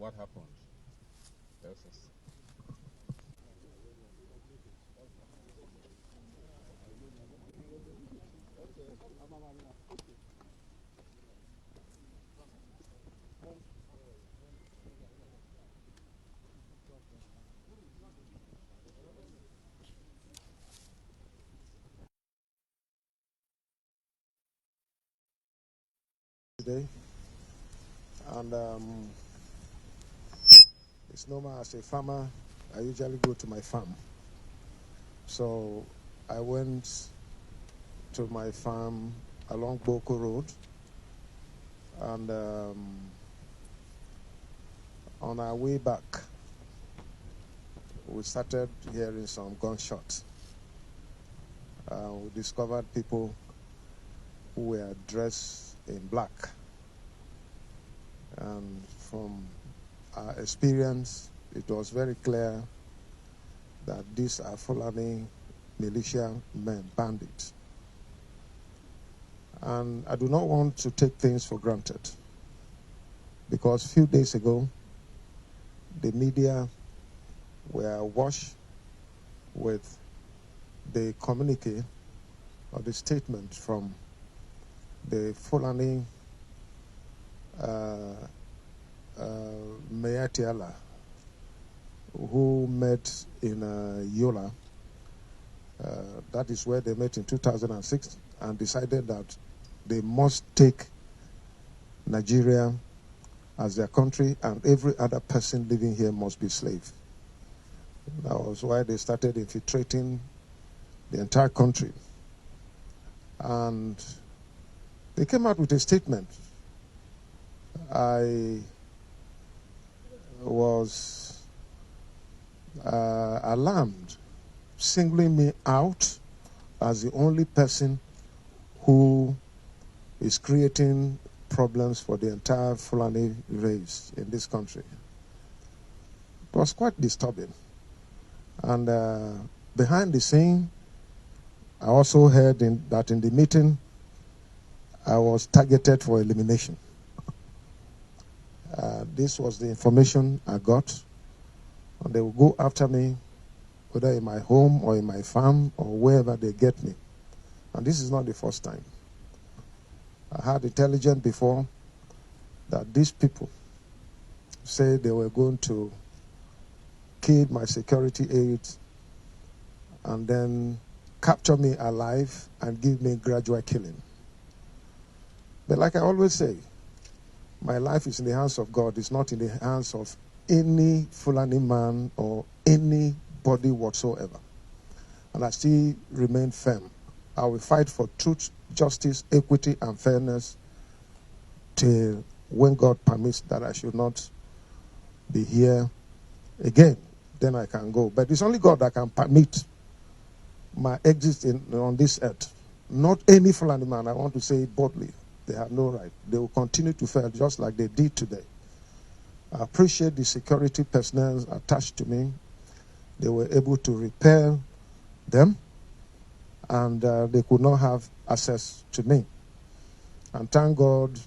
what happened. Yes, yes. Today, and it's normal as a farmer. I usually go to my farm, so I went to my farm along Boko Road, and on our way back, we started hearing some gunshots. We discovered people who were dressed in black, and from our experience, it was very clear that these are Fulani militia men, bandits. And I do not want to take things for granted, because a few days ago, the media were awash with the communique or the statement from the Fulani Mayatiala, who met in Yola. That is where they met in 2006, and decided that they must take Nigeria as their country, and every other person living here must be slave. That was why they started infiltrating the entire country. And they came out with a statement. I was alarmed, singling me out as the only person who is creating problems for the entire Fulani race in this country. It was quite disturbing. And behind the scene, I also heard that in the meeting, I was targeted for elimination. This was the information I got. And they will go after me, whether in my home or in my farm or wherever they get me. And this is not the first time. I had intelligence before that these people said they were going to kill my security aides and then capture me alive and give me gradual killing. But like I always say, my life is in the hands of God. It's not in the hands of any Fulani man or anybody whatsoever. And I still remain firm. I will fight for truth, justice, equity, and fairness till when God permits that I should not be here again. Then I can go. But it's only God that can permit my exit on this earth. Not any Fulani man. I want to say it boldly. They have no right. They will continue to fail just like they did today. I appreciate the security personnel attached to me. They were able to repel them, and they could not have access to me. And thank God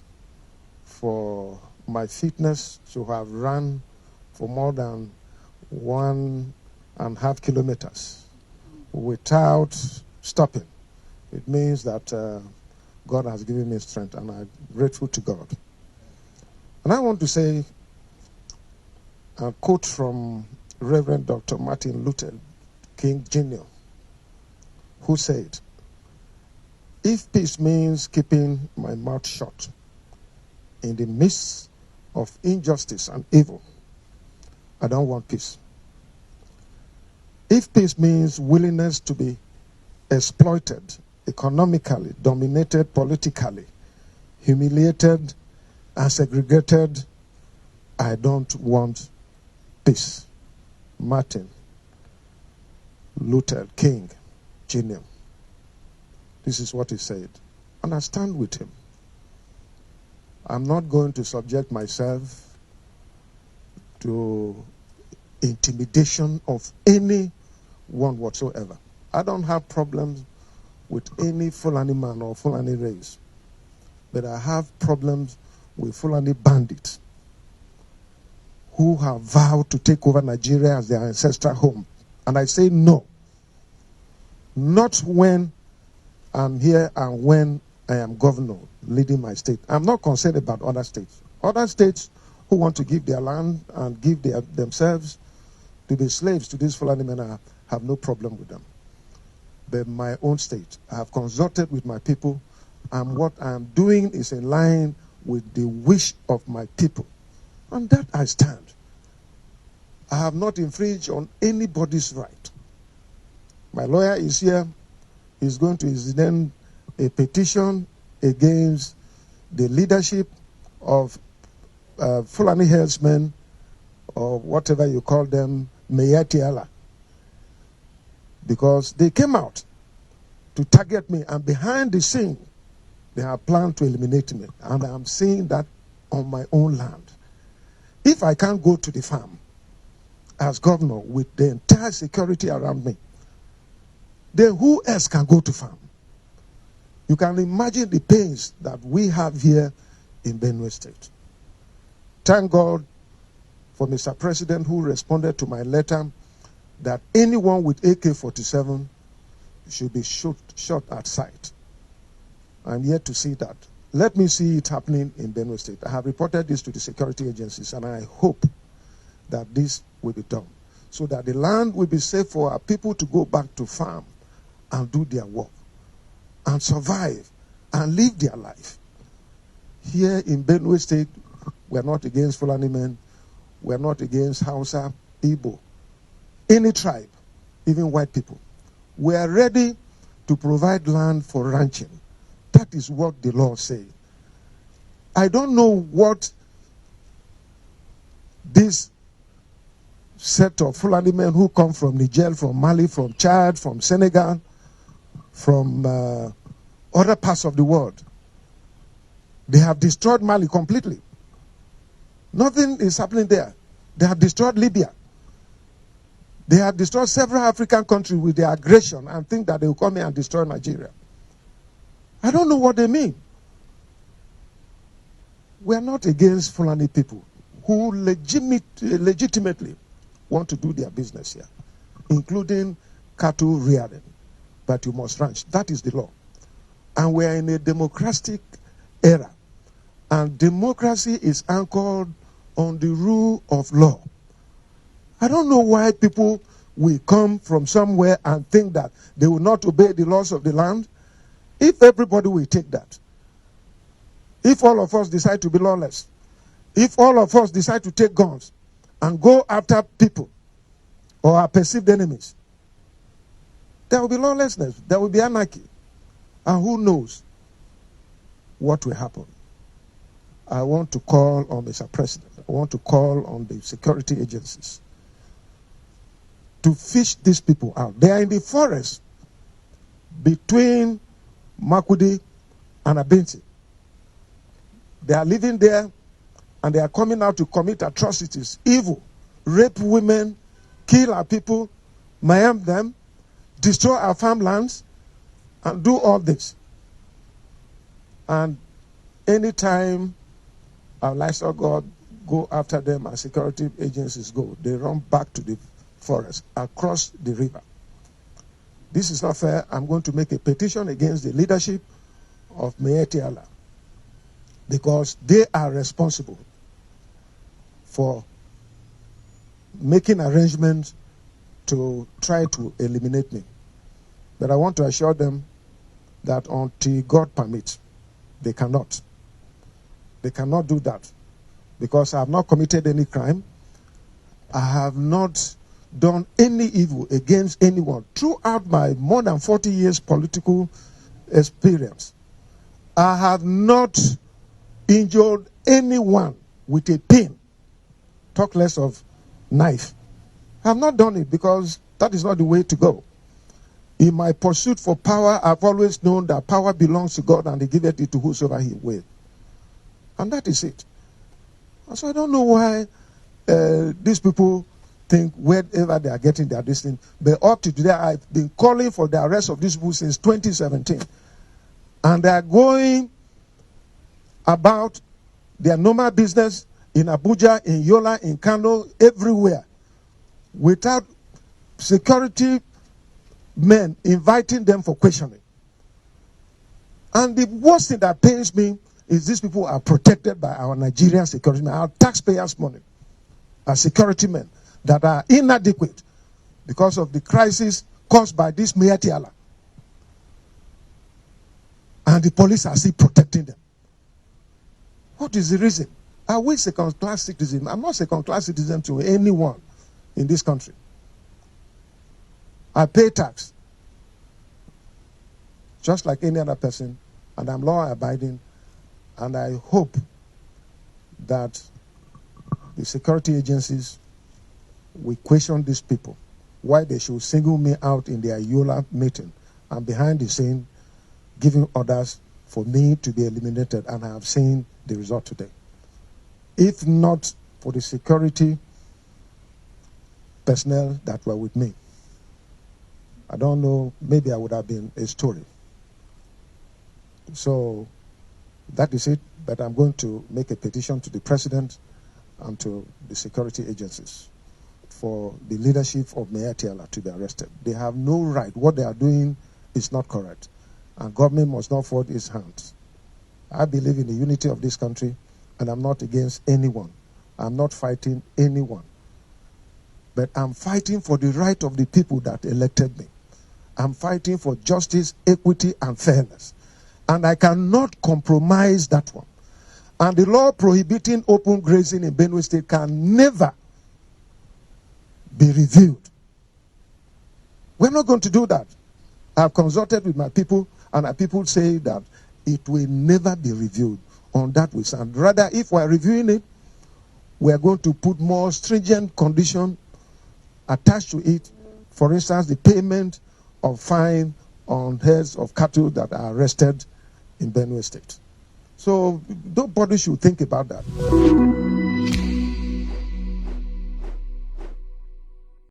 for my fitness to have run for more than 1.5 kilometers without stopping. It means that God has given me strength, and I'm grateful to God. And I want to say a quote from Reverend Dr. Martin Luther King Jr., who said, "If peace means keeping my mouth shut in the midst of injustice and evil, I don't want peace. If peace means willingness to be exploited economically, dominated politically, humiliated and segregated, I don't want peace." Martin Luther King Jr. This is what he said. And I stand with him. I'm not going to subject myself to intimidation of anyone whatsoever. I don't have problems with any Fulani man or Fulani race, but I have problems with Fulani bandits who have vowed to take over Nigeria as their ancestral home. And I say no. Not when I'm here and when I am governor leading my state. I'm not concerned about other states. Other states who want to give their land and give themselves to be slaves to these Fulani men, I have no problem with them. But my own state, I have consulted with my people, and what I'm doing is in line with the wish of my people. On that I stand. I have not infringed on anybody's right. My lawyer is here. He's going to send a petition against the leadership of Fulani herdsmen, or whatever you call them, Meyatiala, because they came out to target me, and behind the scene, they have planned to eliminate me, and I'm seeing that on my own land. If I can't go to the farm as governor with the entire security around me, then who else can go to farm? You can imagine the pains that we have here in Benue State. Thank God for Mr. President, who responded to my letter that anyone with AK-47 should be shot at sight. I'm yet to see that. Let me see it happening in Benue State. I have reported this to the security agencies, and I hope that this will be done, so that the land will be safe for our people to go back to farm and do their work and survive and live their life. Here in Benue State, we're not against Fulani men. We're not against Hausa, Igbo, any tribe, even white people. We are ready to provide land for ranching. That is what the law says. I don't know what this set of Fulani men who come from Niger, from Mali, from Chad, from Senegal, from other parts of the world, they have destroyed Mali completely. Nothing is happening there. They have destroyed Libya. They have destroyed several African countries with their aggression and think that they will come here and destroy Nigeria. I don't know what they mean. We are not against Fulani people who legitimately want to do their business here, including cattle rearing. But you must ranch. That is the law. And we are in a democratic era. And democracy is anchored on the rule of law. I don't know why people will come from somewhere and think that they will not obey the laws of the land. If everybody will take that, if all of us decide to be lawless, if all of us decide to take guns and go after people or our perceived enemies, there will be lawlessness, there will be anarchy. And who knows what will happen? I want to call on Mr. President. I want to call on the security agencies to fish these people out. They are in the forest between Makudi and Abinti. They are living there, and they are coming out to commit atrocities, evil, rape women, kill our people, maim them, destroy our farmlands, and do all this. And anytime our livestock God go after them, our security agencies go, they run back to the forest, across the river. This is not fair. I'm going to make a petition against the leadership of Meyetiala, because they are responsible for making arrangements to try to eliminate me. But I want to assure them that until God permits, they cannot. They cannot do that, because I have not committed any crime. I have not done any evil against anyone throughout my more than 40 years political experience. I have not injured anyone with a pin, talk less of knife. I have not done it, because that is not the way to go. In my pursuit for power, I've always known that power belongs to God, and He giveth it to whosoever He will. And that is it. So I don't know why these people think wherever they are getting their destiny. But up to today, I've been calling for the arrest of these people since 2017. And they are going about their normal business in Abuja, in Yola, in Kano, everywhere, without security men inviting them for questioning. And the worst thing that pains me is these people are protected by our Nigerian security men, our taxpayers' money, as security men that are inadequate because of the crisis caused by this Mayatiala. And the police are still protecting them. What is the reason? Are we second-class citizens? I'm not second-class citizen to anyone in this country. I pay tax, just like any other person, and I'm law-abiding, and I hope that the security agencies will question these people, why they should single me out in their Yola meeting and behind the scene giving orders for me to be eliminated, and I have seen the result today. If not for the security personnel that were with me, I don't know, maybe I would have been a story. So that is it, but I'm going to make a petition to the president and to the security agencies for the leadership of Mayor Tiala to be arrested. They have no right. What they are doing is not correct, and government must not fold its hands. I believe in the unity of this country, and I'm not against anyone. I'm not fighting anyone. But I'm fighting for the right of the people that elected me. I'm fighting for justice, equity, and fairness. And I cannot compromise that one. And the law prohibiting open grazing in Benue State can never be reviewed. We're not going to do that. I've consulted with my people, and my people say that it will never be reviewed. On that we stand. Rather, if we're reviewing it, we're going to put more stringent conditions attached to it. For instance, the payment of fine on heads of cattle that are arrested in Benue State. So nobody should think about that.